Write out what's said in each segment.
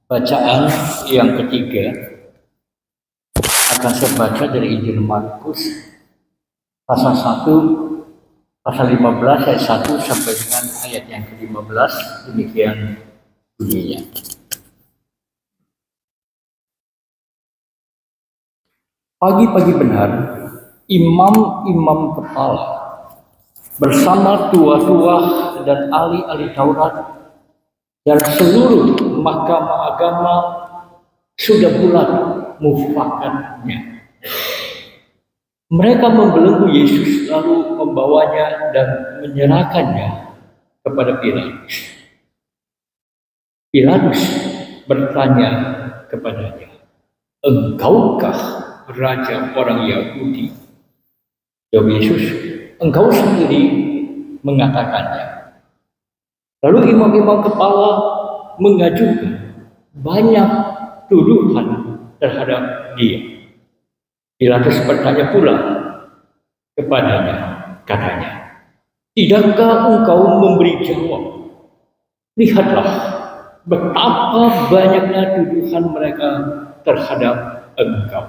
Bacaan yang ketiga akan saya baca dari Injil Markus pasal 1, pasal 15 ayat 1 sampai dengan ayat yang ke-15. Demikian bunyinya. Pagi-pagi benar, imam-imam kepala bersama tua-tua dan ahli-ahli Taurat dan seluruh mahkamah agama sudah bulat mufakatnya. Mereka membelenggu Yesus lalu membawanya dan menyerahkannya kepada Pilatus. Pilatus bertanya kepadanya, "Engkaukah raja orang Yahudi?" Jawab Yesus, "Engkau sendiri mengatakannya." Lalu imam-imam kepala mengajukan banyak tuduhan terhadap dia. Pilatus bertanya pula kepadanya, katanya, "Tidakkah engkau memberi jawab? Lihatlah betapa banyaknya tuduhan mereka terhadap engkau."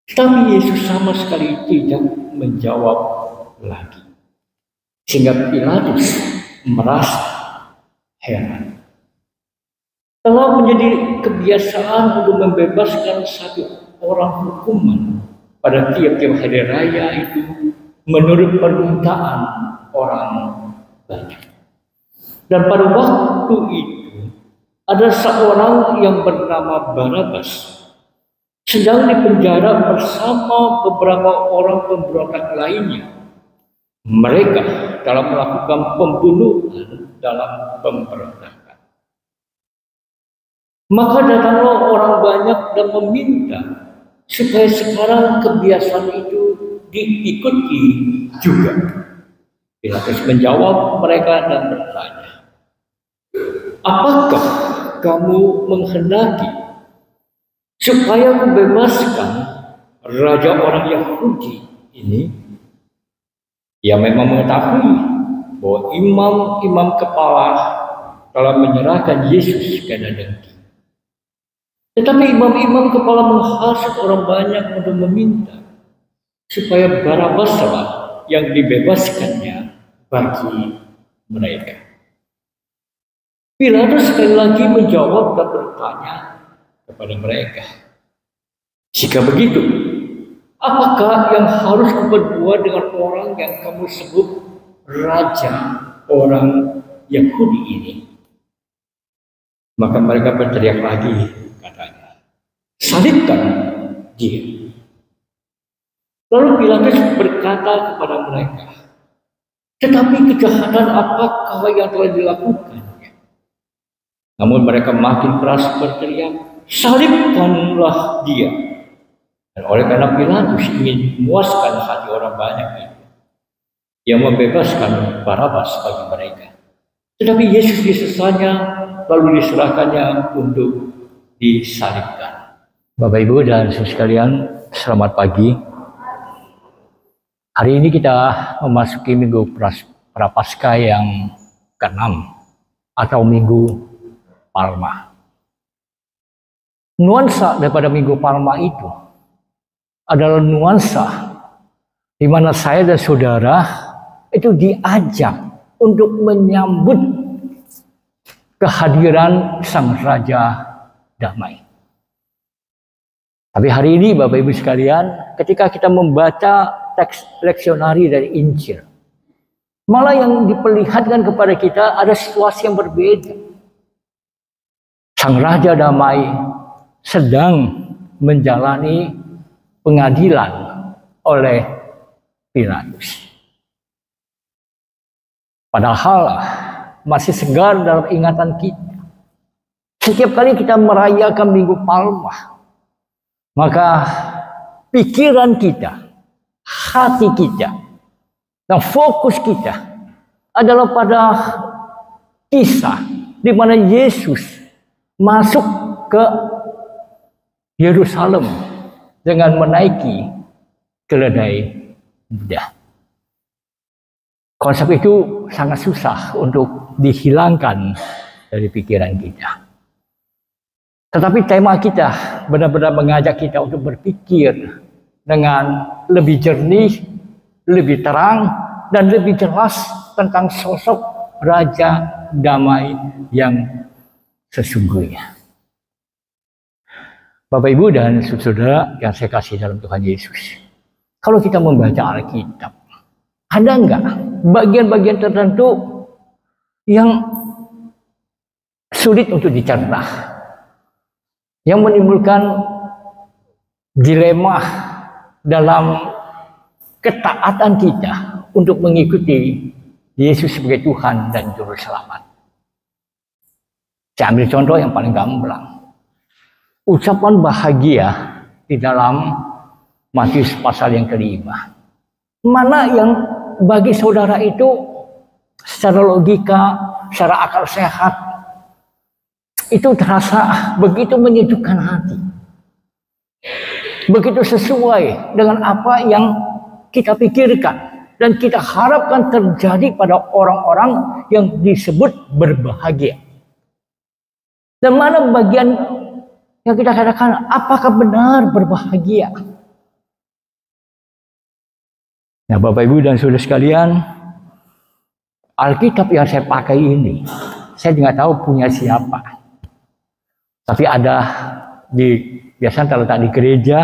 Tetapi Yesus sama sekali tidak menjawab lagi. Sehingga Pilatus merasa heran. Telah menjadi kebiasaan untuk membebaskan satu orang hukuman pada tiap-tiap hari raya itu menurut permintaan orang banyak. Dan pada waktu itu ada seorang yang bernama Barabas sedang dipenjara bersama beberapa orang pemberontak lainnya. Mereka telah melakukan pembunuhan dalam pemberontakan. Maka datanglah orang banyak dan meminta supaya sekarang kebiasaan itu diikuti juga. Pilatus menjawab mereka dan bertanya, "Apakah kamu menghendaki supaya membebaskan raja orang Yahudi ini?" Ia memang mengetahui bahwa imam-imam kepala telah menyerahkan Yesus ke dengki. Tetapi imam-imam kepala menghasut orang banyak untuk meminta supaya Barabaslah yang dibebaskannya bagi mereka. Pilatus sekali lagi menjawab dan bertanya kepada mereka, "Jika begitu, apakah yang harus kuperbuat dengan orang yang kamu sebut raja orang Yahudi ini?" Maka mereka berteriak lagi, katanya, "Salibkan dia." Lalu Pilatus berkata kepada mereka, "Tetapi kejahatan apakah yang telah dilakukannya?" Namun mereka makin keras berteriak, "Salibkanlah dia." Dan oleh karena Pilatus ingin memuaskan hati orang banyak itu, ia membebaskan Barabas bagi mereka. Tetapi Yesus disesatnya lalu diserahkannya untuk disalibkan. Bapak Ibu dan saudara sekalian, selamat pagi. Hari ini kita memasuki Minggu Prapaskah yang ke-6 atau Minggu Palma. Nuansa daripada Minggu Palma itu adalah nuansa di mana saya dan saudara itu diajak untuk menyambut kehadiran Sang Raja Damai. Tapi hari ini Bapak Ibu sekalian, ketika kita membaca teks leksionari dari Injil, malah yang diperlihatkan kepada kita ada situasi yang berbeda. Sang Raja Damai sedang menjalani pengadilan oleh Pilatus. Padahal masih segar dalam ingatan kita. Setiap kali kita merayakan Minggu Palma, maka pikiran kita, hati kita, dan fokus kita adalah pada kisah di mana Yesus masuk ke Yerusalem dengan menaiki keledai muda. Konsep itu sangat susah untuk dihilangkan dari pikiran kita. Tetapi tema kita benar-benar mengajak kita untuk berpikir dengan lebih jernih, lebih terang, dan lebih jelas tentang sosok Raja Damai yang sesungguhnya. Bapak, Ibu, dan saudara yang saya kasih dalam Tuhan Yesus. Kalau kita membaca Alkitab, ada enggak bagian-bagian tertentu yang sulit untuk dicerna? Yang menimbulkan dilema dalam ketaatan kita untuk mengikuti Yesus sebagai Tuhan dan Juru Selamat. Saya ambil contoh yang paling gamblang. Ucapan bahagia di dalam Matius pasal yang ke-5. Mana yang bagi saudara itu secara logika, secara akal sehat, itu terasa begitu menyejukkan hati. Begitu sesuai dengan apa yang kita pikirkan dan kita harapkan terjadi pada orang-orang yang disebut berbahagia. Dan mana bagian yang kita katakan apakah benar berbahagia? Nah, Bapak, Ibu, dan saudara sekalian, Alkitab yang saya pakai ini, saya tidak tahu punya siapa. Tapi ada biasanya terletak di gereja,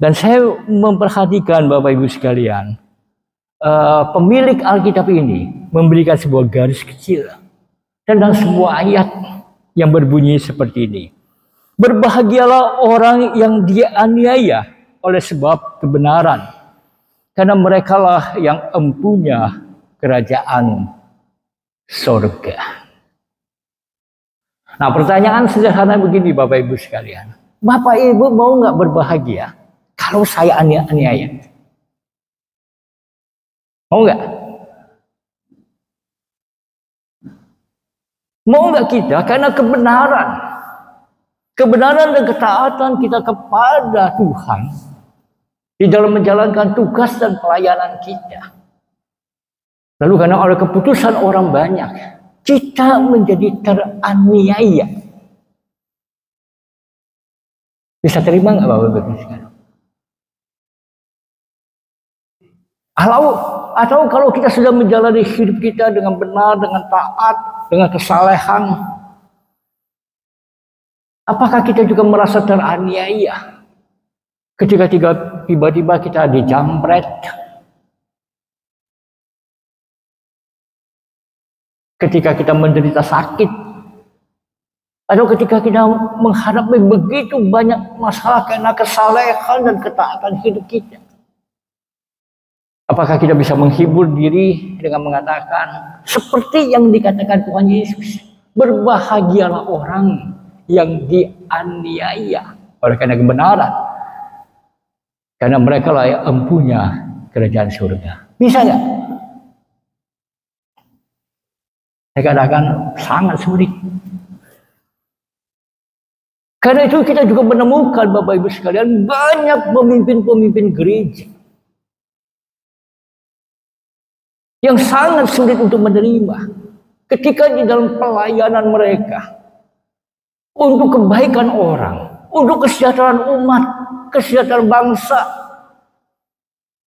dan saya memperhatikan Bapak Ibu sekalian, pemilik Alkitab ini memberikan sebuah garis kecil tentang sebuah ayat yang berbunyi seperti ini. Berbahagialah orang yang dianiaya oleh sebab kebenaran, karena merekalah yang empunya kerajaan sorga. Nah, pertanyaan sederhana begini Bapak Ibu sekalian. Bapak Ibu mau nggak berbahagia kalau saya aniaya? Mau nggak? Mau nggak kita? Karena kebenaran dan ketaatan kita kepada Tuhan di dalam menjalankan tugas dan pelayanan kita. Lalu karena oleh keputusan orang banyak, kita menjadi teraniaya. Bisa terima nggak Bapak Ibu sekarang? Atau kalau kita sudah menjalani hidup kita dengan benar, dengan taat, dengan kesalehan, apakah kita juga merasa teraniaya ketika tiba-tiba kita dijamret, ketika kita menderita sakit, atau ketika kita menghadapi begitu banyak masalah karena kesalehan dan ketaatan hidup kita? Apakah kita bisa menghibur diri dengan mengatakan seperti yang dikatakan Tuhan Yesus, berbahagialah orang yang dianiaya oleh karena kebenaran, karena mereka lah yang empunya kerajaan surga? Bisa nggak? Saya katakan sangat sulit. Karena itu kita juga menemukan Bapak Ibu sekalian banyak pemimpin-pemimpin gereja yang sangat sulit untuk menerima ketika di dalam pelayanan mereka untuk kebaikan orang, untuk kesejahteraan umat, kesejahteraan bangsa,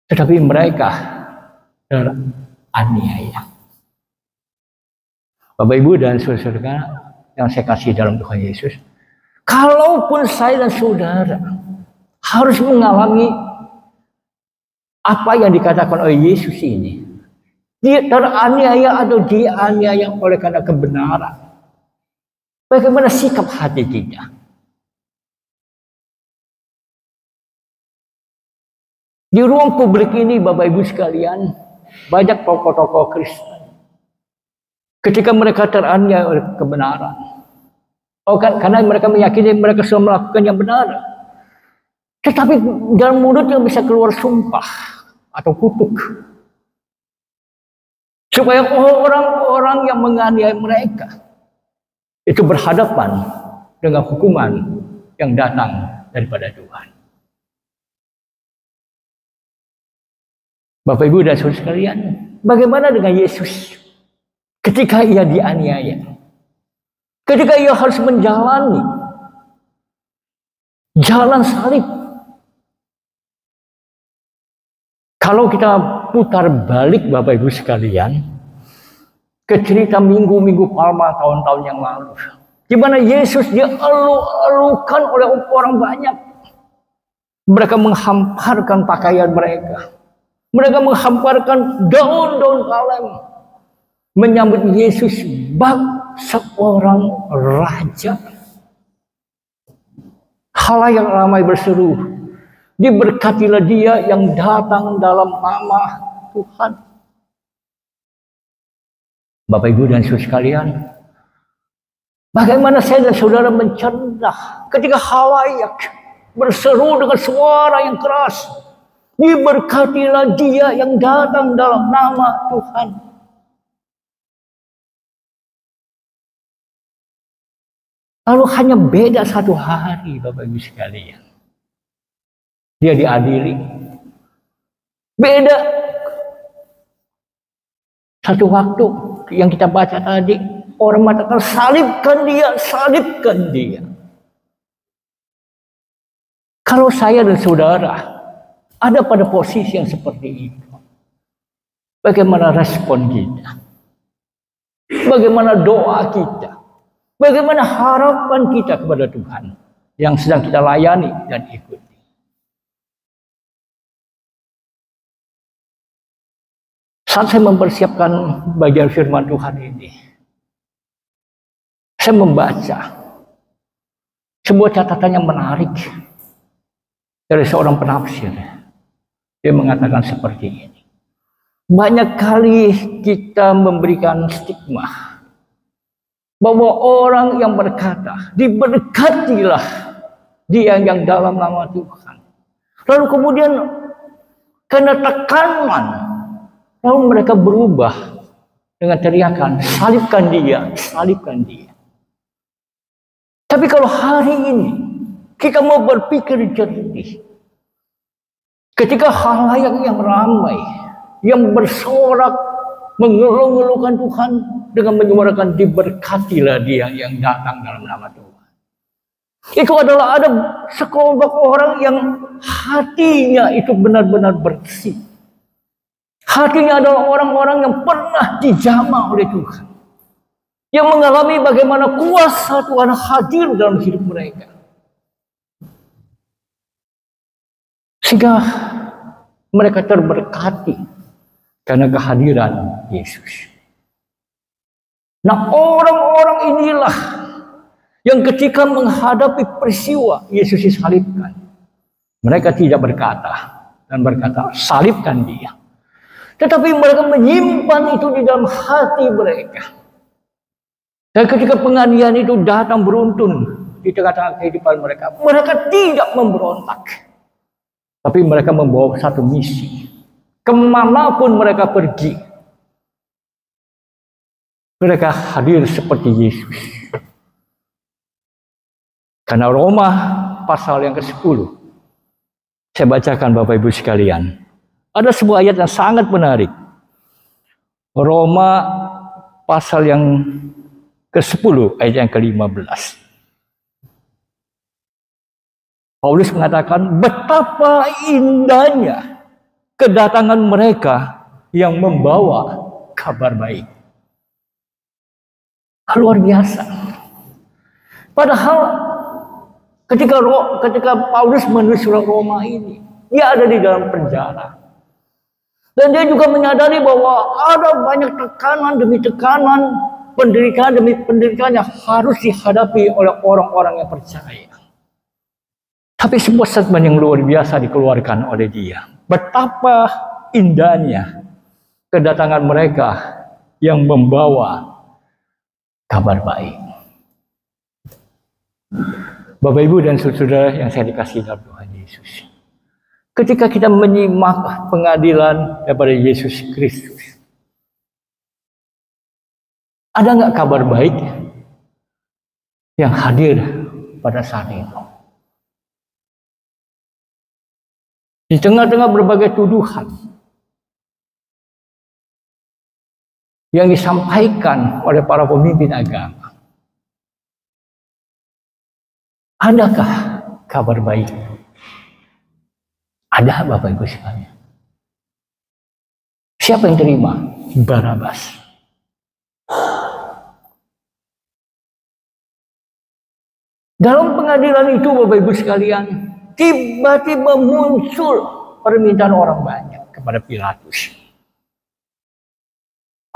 tetapi mereka teraniaya. Bapak Ibu dan saudara yang saya kasih dalam Tuhan Yesus, kalaupun saya dan saudara harus mengalami apa yang dikatakan oleh Yesus ini, dia teraniaya atau dianiaya oleh karena kebenaran, bagaimana sikap hati kita? Di ruang publik ini Bapak Ibu sekalian, banyak tokoh-tokoh Kristen, ketika mereka teraniaya oleh kebenaran, karena mereka meyakini mereka sudah melakukan yang benar, tetapi dalam mulutnya bisa keluar sumpah atau kutuk, supaya orang-orang yang menganiaya mereka itu berhadapan dengan hukuman yang datang daripada Tuhan. Bapak Ibu dan saudara sekalian, bagaimana dengan Yesus ketika ia dianiaya? Ketika ia harus menjalani Jalan salib. Kalau kita putar balik Bapak Ibu sekalian, ke cerita minggu-minggu Palma tahun-tahun yang lalu, di mana Yesus dielu-elukan oleh orang banyak. Mereka menghamparkan pakaian mereka. Mereka menghamparkan daun-daun palem. Menyambut Yesus bak seorang raja. Khalayak ramai berseru, diberkatilah dia yang datang dalam nama Tuhan. Bapak Ibu dan Saudara sekalian, bagaimana saya dan saudara mencerdah ketika khalayak berseru dengan suara yang keras, diberkatilah dia yang datang dalam nama Tuhan. Lalu hanya beda satu hari Bapak Ibu sekalian, dia diadili. Beda satu waktu yang kita baca tadi, orang mengatakan salibkan dia, salibkan dia. Kalau saya dan saudara ada pada posisi yang seperti itu, bagaimana respon kita? Bagaimana doa kita? Bagaimana harapan kita kepada Tuhan yang sedang kita layani dan ikuti? Saat saya mempersiapkan bagian firman Tuhan ini, saya membaca sebuah catatan yang menarik dari seorang penafsir. Dia mengatakan seperti ini. Banyak kali kita memberikan stigma bahwa orang yang berkata, diberkatilah dia yang dalam nama Tuhan. Lalu kemudian karena tekanan, lalu mereka berubah dengan teriakan, salibkan dia, salibkan dia. Tapi kalau hari ini kita mau berpikir jernih, ketika khalayak yang ramai, yang bersorak, mengeluh-ngeluhkan Tuhan dengan menyuarakan diberkatilah dia yang datang dalam nama Tuhan. Itu adalah ada sekelompok orang yang hatinya itu benar-benar bersih. Hatinya adalah orang-orang yang pernah dijamah oleh Tuhan. Yang mengalami bagaimana kuasa Tuhan hadir dalam hidup mereka. Sehingga mereka terberkati karena kehadiran Yesus. Nah, orang-orang inilah yang ketika menghadapi peristiwa Yesus disalibkan, mereka tidak berkata dan berkata, salibkan dia. Tetapi mereka menyimpan itu di dalam hati mereka. Dan ketika penganiayaan itu datang beruntun di tengah-tengah kehidupan mereka, mereka tidak memberontak. Tapi mereka membawa satu misi. Kemanapun mereka pergi, mereka hadir seperti Yesus. Karena Roma pasal yang ke-10, saya bacakan Bapak Ibu sekalian. Ada sebuah ayat yang sangat menarik. Roma pasal yang ke-10, ayat yang ke-15. Paulus mengatakan betapa indahnya kedatangan mereka yang membawa kabar baik. Luar biasa. Padahal ketika Paulus menulis surat Roma ini, dia ada di dalam penjara. Dan dia juga menyadari bahwa ada banyak tekanan demi tekanan, penderitaan demi penderitaan yang harus dihadapi oleh orang-orang yang percaya. Tapi sebuah statement yang luar biasa dikeluarkan oleh dia. Betapa indahnya kedatangan mereka yang membawa kabar baik. Bapak Ibu dan saudara yang saya dikasihi dalam Tuhan Yesus. Ketika kita menyimak pengadilan daripada Yesus Kristus, ada nggak kabar baik yang hadir pada saat itu? Di tengah-tengah berbagai tuduhan yang disampaikan oleh para pemimpin agama, adakah kabar baik. Ada Bapak Ibu sekalian. Siapa yang terima? Barabas. Dalam pengadilan itu Bapak Ibu sekalian, tiba-tiba muncul permintaan orang banyak kepada Pilatus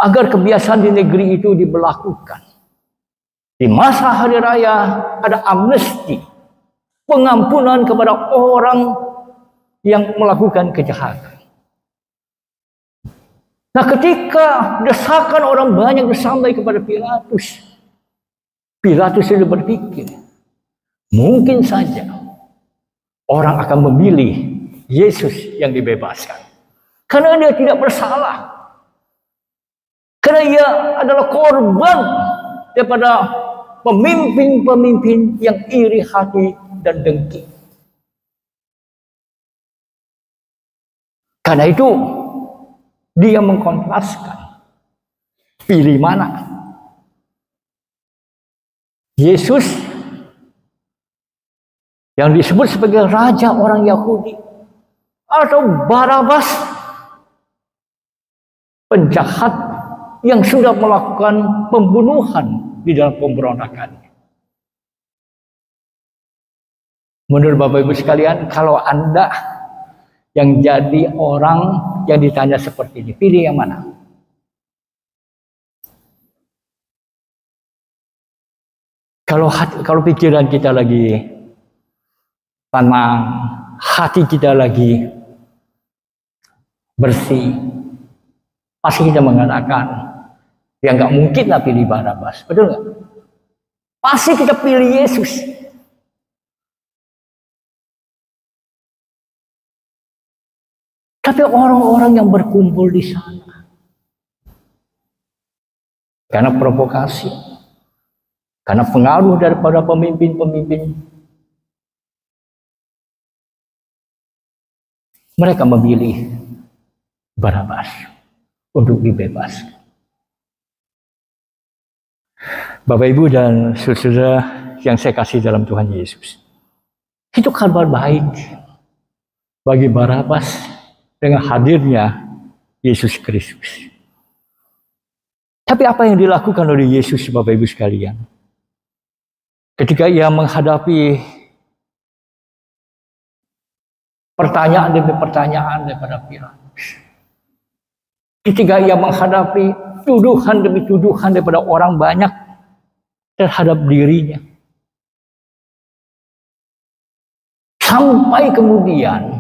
agar kebiasaan di negeri itu diberlakukan. Di masa hari raya ada amnesti, pengampunan kepada orang yang melakukan kejahatan. Nah, ketika desakan orang banyak sampai kepada Pilatus, Pilatus sudah berpikir, mungkin saja orang akan memilih Yesus yang dibebaskan. Karena dia tidak bersalah. Karena ia adalah korban daripada pemimpin-pemimpin yang iri hati dan dengki. Karena itu, dia mengkontraskan. Pilih mana? Yesus yang disebut sebagai raja orang Yahudi, atau Barabas, penjahat yang sudah melakukan pembunuhan di dalam pemberontakannya. Menurut Bapak Ibu sekalian, kalau Anda yang jadi orang yang ditanya seperti ini, pilih yang mana? Kalau pikiran kita lagi tenang, hati kita lagi bersih, pasti kita mengatakan, ya nggak mungkin lah pilih Barabas, betul nggak? Pasti kita pilih Yesus. Tapi orang-orang yang berkumpul di sana, karena provokasi, karena pengaruh daripada pemimpin-pemimpin, mereka memilih Barabas untuk dibebaskan. Bapak Ibu dan saudara yang saya kasih dalam Tuhan Yesus, itu kabar baik bagi Barabas dengan hadirnya Yesus Kristus. Tapi apa yang dilakukan oleh Yesus, Bapak Ibu sekalian, ketika ia menghadapi pertanyaan demi pertanyaan daripada Pilatus, ketika ia menghadapi tuduhan demi tuduhan daripada orang banyak terhadap dirinya, sampai kemudian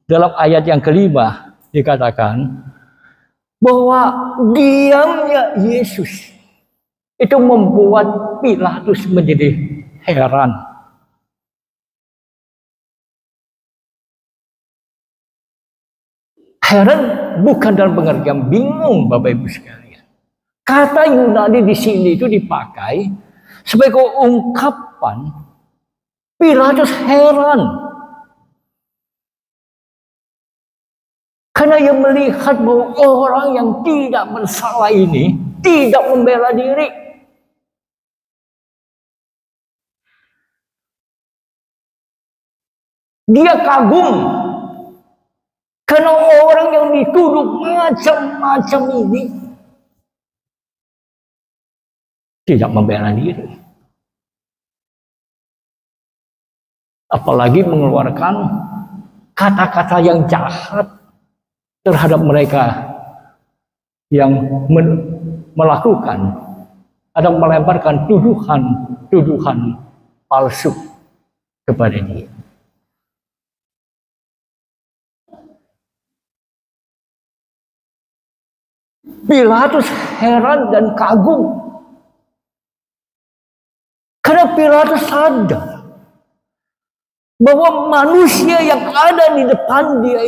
dalam ayat yang kelima dikatakan bahwa diamnya Yesus itu membuat Pilatus menjadi heran. Heran bukan dalam pengertian bingung, Bapak Ibu sekalian. Kata Yunani di sini itu dipakai sebagai ungkapan Pilatus heran. Karena ia melihat bahwa orang yang tidak bersalah ini tidak membela diri. Dia kagum karena orang yang dituduh macam-macam ini tidak membela diri. Apalagi mengeluarkan kata-kata yang jahat terhadap mereka yang melakukan atau melemparkan tuduhan palsu kepada dia. Pilatus heran dan kagum karena Pilatus sadar bahwa manusia yang ada di depan dia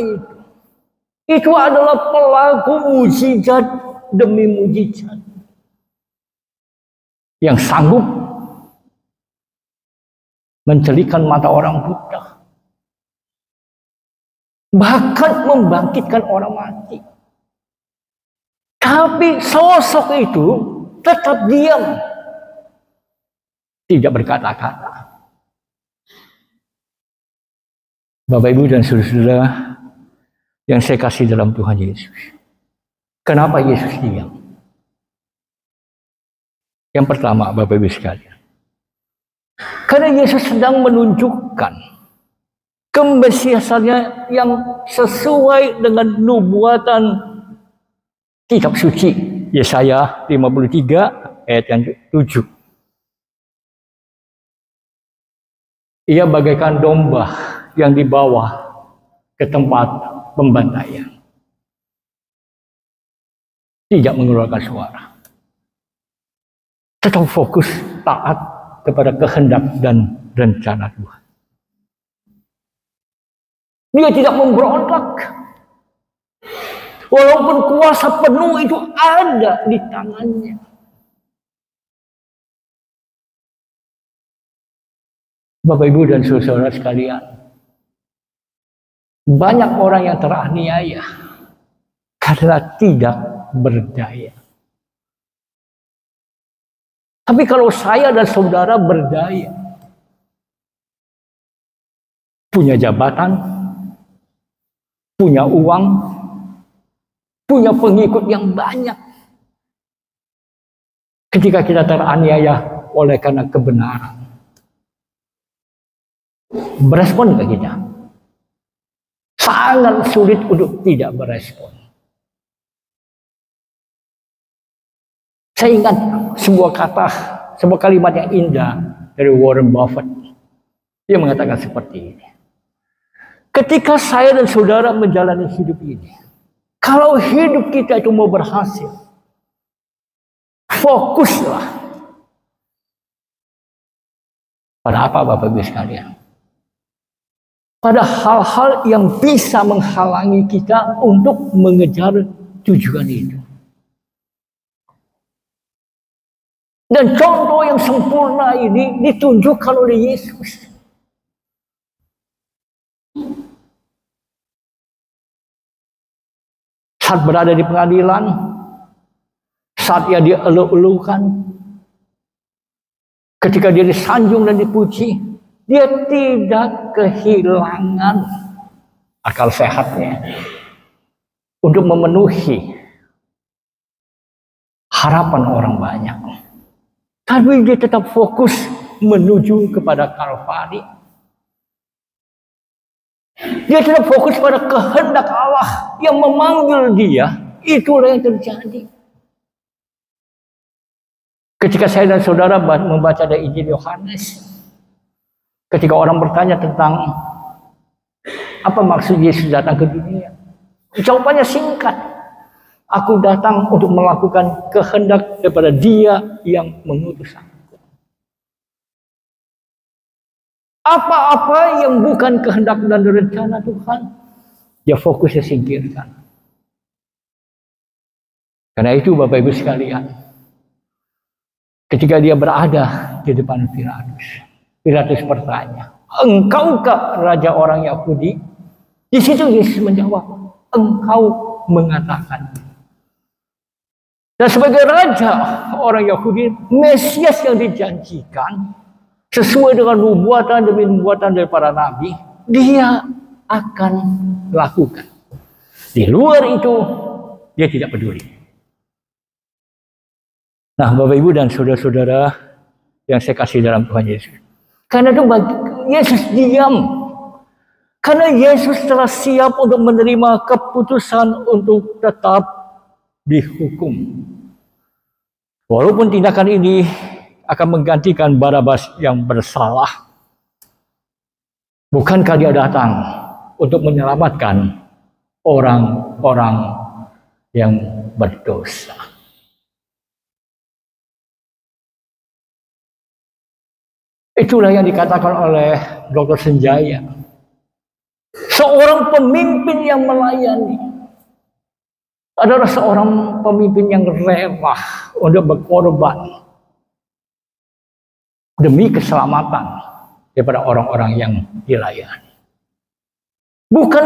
itu adalah pelaku mujizat demi mujizat yang sanggup mencelikan mata orang buta, bahkan membangkitkan orang mati. Tapi sosok itu tetap diam, tidak berkata-kata. Bapak Ibu dan saudara-saudara yang saya kasih dalam Tuhan Yesus. Kenapa Yesus diam? Yang pertama, Bapak Ibu sekalian, karena Yesus sedang menunjukkan kemesiasannya yang sesuai dengan nubuatan kitab suci Yesaya 53 ayat yang 7. Ia bagaikan domba yang dibawa ke tempat pembantaian, tidak mengeluarkan suara, tetap fokus taat kepada kehendak dan rencana Tuhan. Dia tidak memberontak, walaupun kuasa penuh itu ada di tangannya. Bapak Ibu dan saudara sekalian, banyak orang yang teraniaya karena tidak berdaya. Tapi kalau saya dan saudara berdaya, punya jabatan, punya uang, punya pengikut yang banyak, ketika kita teraniaya oleh karena kebenaran, berespon ke kita? Sangat sulit untuk tidak berespon. Saya ingat sebuah kalimat yang indah dari Warren Buffett. Dia mengatakan seperti ini. Ketika saya dan saudara menjalani hidup ini, kalau hidup kita itu mau berhasil, fokuslah pada apa, Bapak Ibu sekalian? Pada hal-hal yang bisa menghalangi kita untuk mengejar tujuan itu. Dan contoh yang sempurna ini ditunjukkan oleh Yesus. Saat berada di pengadilan, saat ia dielu-elukan, ketika dia disanjung dan dipuji, dia tidak kehilangan akal sehatnya untuk memenuhi harapan orang banyak. Tapi dia tetap fokus menuju kepada Kalvari. Dia tetap fokus pada kehendak Allah yang memanggil dia. Itulah yang terjadi. Ketika saya dan saudara membaca dari Injil Yohanes, ketika orang bertanya tentang apa maksud Yesus datang ke dunia, jawabannya singkat. Aku datang untuk melakukan kehendak daripada Dia yang mengutus aku. Apa-apa yang bukan kehendak dan rencana Tuhan, dia fokusnya singkirkan. Karena itu Bapak Ibu sekalian, ketika dia berada di depan Pilatus bertanya, "Engkaukah raja orang Yahudi?" Di situ Yesus menjawab, "Engkau mengatakan." Dan sebagai raja orang Yahudi, Mesias yang dijanjikan sesuai dengan nubuatan demi nubuatan dari para nabi, dia akan lakukan. Di luar itu, dia tidak peduli. Nah, Bapak Ibu dan saudara-saudara yang saya kasih dalam Tuhan Yesus. Karena itu Yesus diam. Karena Yesus telah siap untuk menerima keputusan untuk tetap dihukum. Walaupun tindakan ini akan menggantikan Barabas yang bersalah. Bukankah dia datang untuk menyelamatkan orang-orang yang berdosa? Itulah yang dikatakan oleh Dr. Senjaya. Seorang pemimpin yang melayani adalah seorang pemimpin yang rela untuk berkorban demi keselamatan daripada orang-orang yang dilayani. Bukan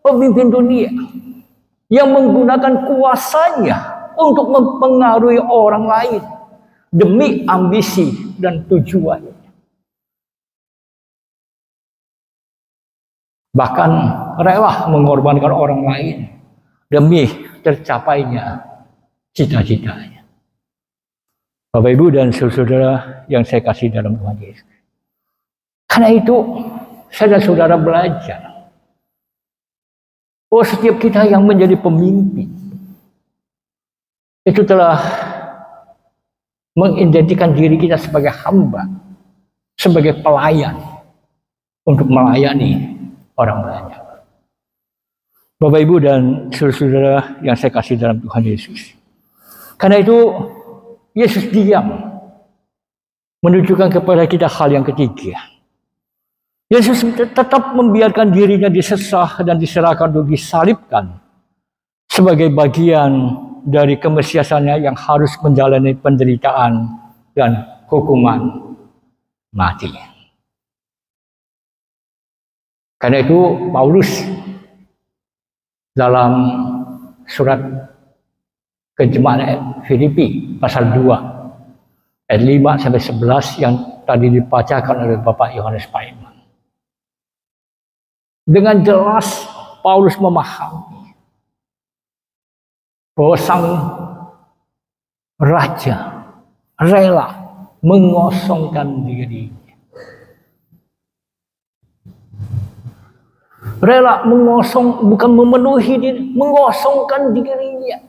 pemimpin dunia yang menggunakan kuasanya untuk mempengaruhi orang lain demi ambisi dan tujuan. bahkan rela mengorbankan orang lain demi tercapainya cita-citanya. Bapak Ibu dan saudara yang saya kasih dalam Tuhan Yesus. Karena itu saya dan saudara belajar bahwa setiap kita yang menjadi pemimpin itu telah mengidentikan diri kita sebagai hamba, sebagai pelayan untuk melayani orang banyak. Bapak Ibu dan saudara yang saya kasih dalam Tuhan Yesus. Karena itu Yesus diam menunjukkan kepada kita hal yang ketiga. Yesus tetap membiarkan dirinya disesah dan diserahkan untuk disalibkan sebagai bagian dari kemesiasannya yang harus menjalani penderitaan dan hukuman mati. Karena itu Paulus dalam surat ke jemaat Filipi pasal 2 ayat 5 sampai 11 yang tadi dibacakan oleh Bapak Yohanes Paiman. Dengan jelas Paulus memahami bahwa sang raja rela mengosongkan dirinya. Rela bukan memenuhi diri, mengosongkan dirinya.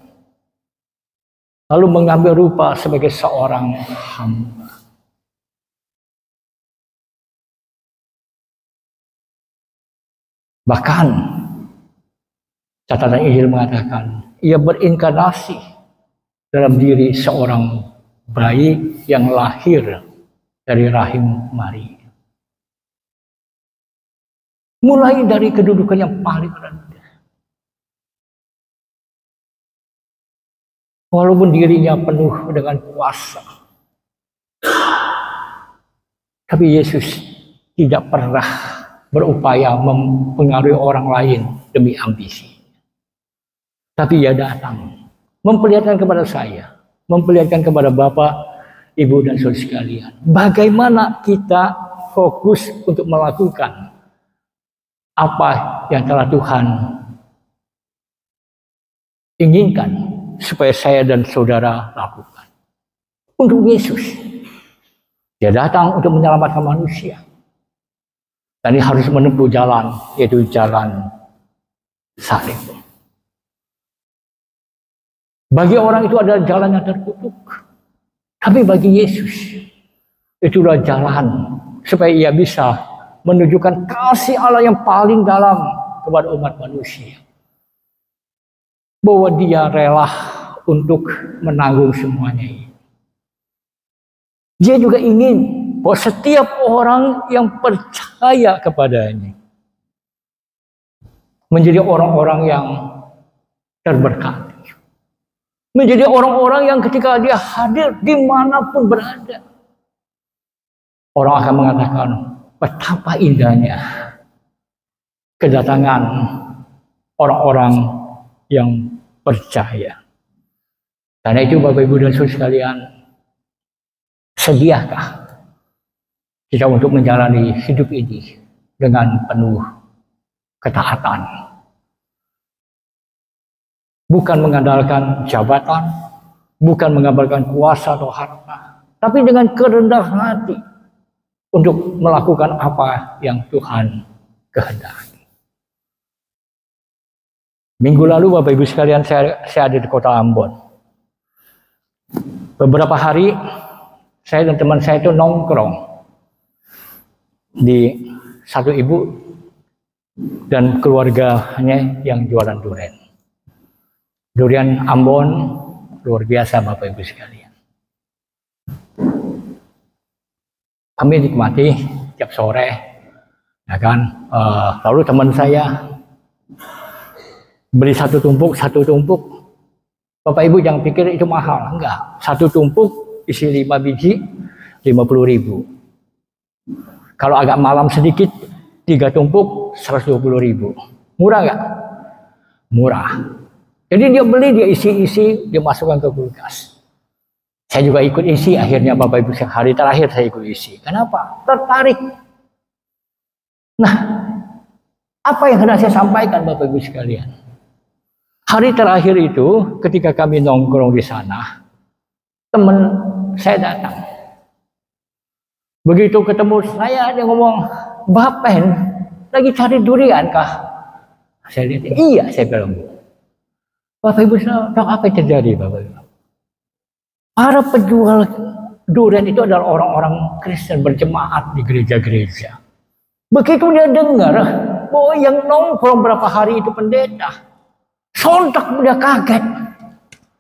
Lalu mengambil rupa sebagai seorang hamba. Bahkan catatan Injil mengatakan ia berinkarnasi dalam diri seorang bayi yang lahir dari rahim Maria. Mulai dari kedudukan yang paling rendah. Walaupun dirinya penuh dengan kuasa. Tapi Yesus tidak pernah berupaya mempengaruhi orang lain demi ambisi. Tapi ia datang memperlihatkan kepada saya, memperlihatkan kepada Bapak, Ibu dan saudara sekalian, bagaimana kita fokus untuk melakukan apa yang telah Tuhan inginkan supaya saya dan saudara lakukan. Untuk Yesus, Dia datang untuk menyelamatkan manusia. Dan dia harus menempuh jalan, yaitu jalan salib. Bagi orang itu adalah jalan yang terkutuk. Tapi bagi Yesus, itulah jalan supaya ia bisa menunjukkan kasih Allah yang paling dalam kepada umat manusia. Bahwa dia rela untuk menanggung semuanya ini. Dia juga ingin bahwa setiap orang yang percaya kepadanya menjadi orang-orang yang terberkati. Menjadi orang-orang yang ketika dia hadir dimanapun berada, orang akan mengatakan betapa indahnya kedatangan orang-orang yang percaya. Karena itu Bapak Ibu dan Saudara sekalian, sediakah kita untuk menjalani hidup ini dengan penuh ketaatan? Bukan mengandalkan jabatan, bukan mengandalkan kuasa atau harta, tapi dengan kerendahan hati untuk melakukan apa yang Tuhan kehendaki. Minggu lalu Bapak Ibu sekalian saya ada di kota Ambon. Beberapa hari saya dan teman saya itu nongkrong di satu ibu dan keluarganya yang jualan durian. Durian Ambon luar biasa Bapak Ibu sekalian. Kami nikmati tiap sore, ya kan. Lalu teman saya beli satu tumpuk. Bapak Ibu jangan pikir itu mahal, enggak. Satu tumpuk isi 5 biji 50.000. Kalau agak malam sedikit 3 tumpuk 120.000. Murah enggak? Murah. Jadi dia beli, dia isi, dia masukkan ke kulkas. Saya juga ikut isi, akhirnya Bapak Ibu hari terakhir saya ikut isi. Kenapa? Tertarik. Nah, Apa yang hendak saya sampaikan Bapak Ibu sekalian? Hari terakhir itu ketika kami nongkrong di sana, teman saya datang. Begitu ketemu saya, dia ngomong, Bapen, lagi cari durian kah? Saya lihat, iya, saya bilang. Bapak Ibu tahu apa yang terjadi Bapak Ibu? Para penjual durian itu adalah orang-orang Kristen berjemaat di gereja-gereja. Begitu dia dengar bahwa yang nongkrong berapa hari itu pendeta, sontak dia kaget,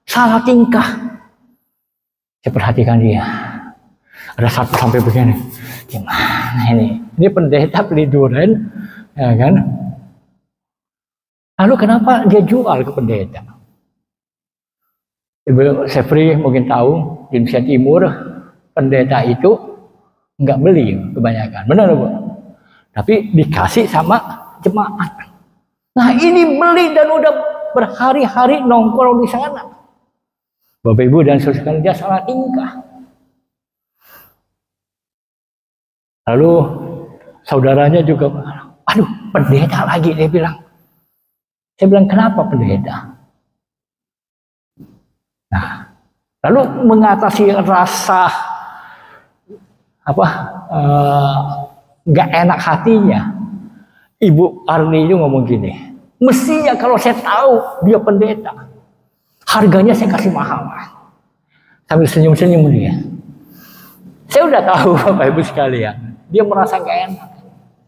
salah tingkah. Saya perhatikan dia, ada satu sampai begini, gimana ini? Ini pendeta beli durian, ya kan? Lalu kenapa dia jual ke pendeta? Ibu Sefri mungkin tahu di Indonesia Timur pendeta itu nggak beli kebanyakan, benar Bu? Tapi dikasih sama jemaat. Nah ini beli dan udah berhari-hari nongkrong di sana. Bapak Ibu dan saudara sekalian, dia salah tingkah. Lalu saudaranya juga, aduh pendeta lagi, dia bilang. Saya bilang, kenapa pendeta? Nah, lalu mengatasi rasa nggak enak hatinya, Ibu Arni itu ngomong gini, mestinya kalau saya tahu dia pendeta, harganya saya kasih mahal. Sambil senyum-senyum dia. Saya udah tahu Bapak Ibu sekalian, dia merasa nggak enak.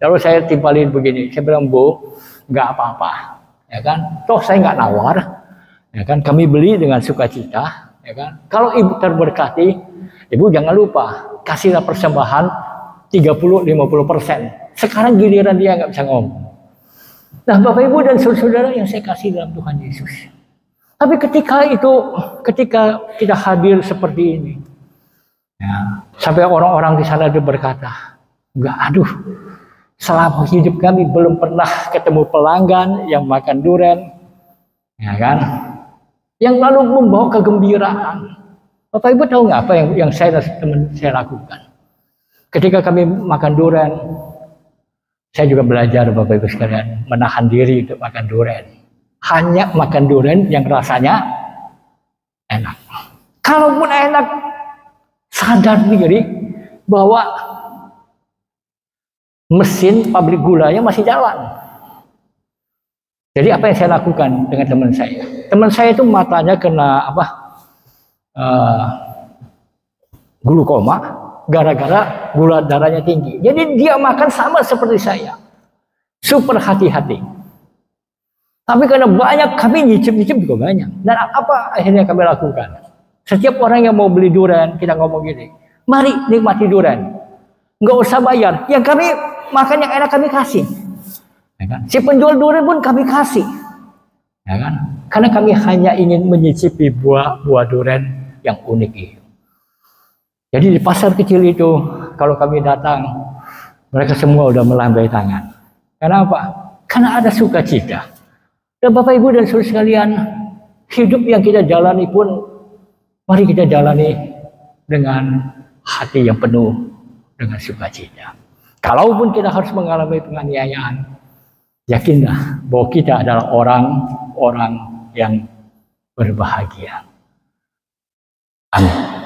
Lalu saya timpalin begini, saya bilang, Bu, nggak apa-apa, ya kan? Toh saya nggak nawar, ya kan? Kami beli dengan sukacita, ya kan? Kalau Ibu terberkati, Ibu jangan lupa kasihlah persembahan 30-50%. Sekarang giliran dia nggak bisa ngomong. Nah Bapak Ibu dan saudara-saudara yang saya kasih dalam Tuhan Yesus. Tapi ketika kita hadir seperti ini, ya, sampai orang-orang di sana itu berkata, enggak, aduh, selama hidup kami belum pernah ketemu pelanggan yang makan durian, ya kan? Yang lalu membawa kegembiraan. Bapak Ibu tahu nggak apa yang saya dan teman saya lakukan? Ketika kami makan durian, saya juga belajar Bapak Ibu sekalian menahan diri untuk makan durian. Hanya makan durian yang rasanya enak. Kalaupun enak, sadar diri bahwa mesin pabrik gulanya masih jalan. Jadi apa yang saya lakukan dengan teman saya? Teman saya itu matanya kena glukoma. Gara-gara gula darahnya tinggi. Jadi dia makan sama seperti saya. Super hati-hati. Tapi karena banyak, kami nyicip-nyicip juga banyak. Dan apa akhirnya kami lakukan? Setiap orang yang mau beli durian, kita ngomong gini, mari nikmati durian. Nggak usah bayar. Yang kami makan yang enak kami kasih. Ya kan? Si penjual durian pun kami kasih. Ya kan? Karena kami hanya ingin menyicipi buah durian yang unik itu. Jadi di pasar kecil itu, kalau kami datang, mereka semua udah melambai tangan. Kenapa? Karena ada sukacita. Dan Bapak Ibu dan saudara sekalian, hidup yang kita jalani pun, mari kita jalani dengan hati yang penuh dengan sukacita. Kalaupun kita harus mengalami penganiayaan, yakinlah bahwa kita adalah orang-orang yang berbahagia. Amin.